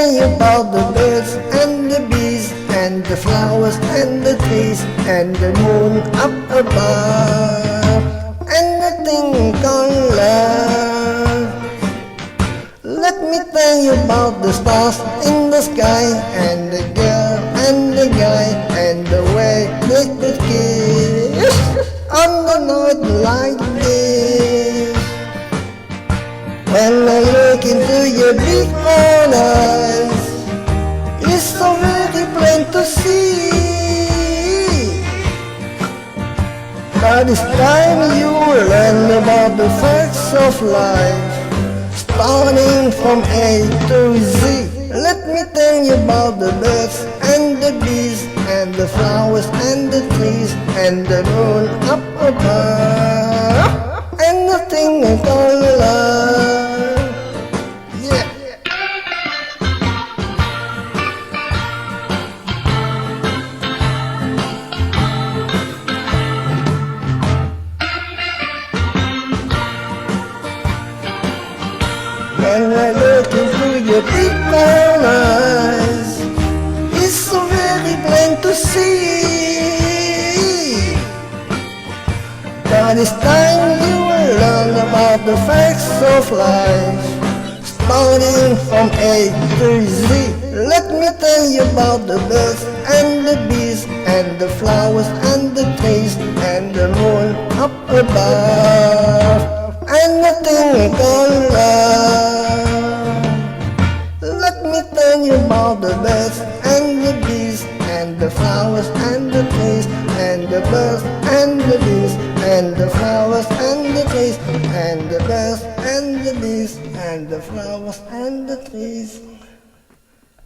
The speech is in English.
tell you about the birds and the bees and the flowers and the trees and the moon up above and the thing called love. Let me tell you about the stars in the sky and the girl and the guy and the way they could kiss on the night like this. When I look into your big brown eyes, it's so very plain to see. By this time you will learn about the facts of life, starting from A to Z. Let me tell you about the birds and the bees and the flowers and the trees and the moon up above and the thing called love. When I look into your big brown eyes, it's so very plain to see. By this time you will learn about the facts of life, starting from A to Z. Let me tell you about the birds and the bees and the flowers and the trees and the moon up above and the thing called love. Let me tell you about the birds and the bees and the flowers and the trees and the birds and the bees and the flowers and the trees and the birds and the bees and the flowers and the trees.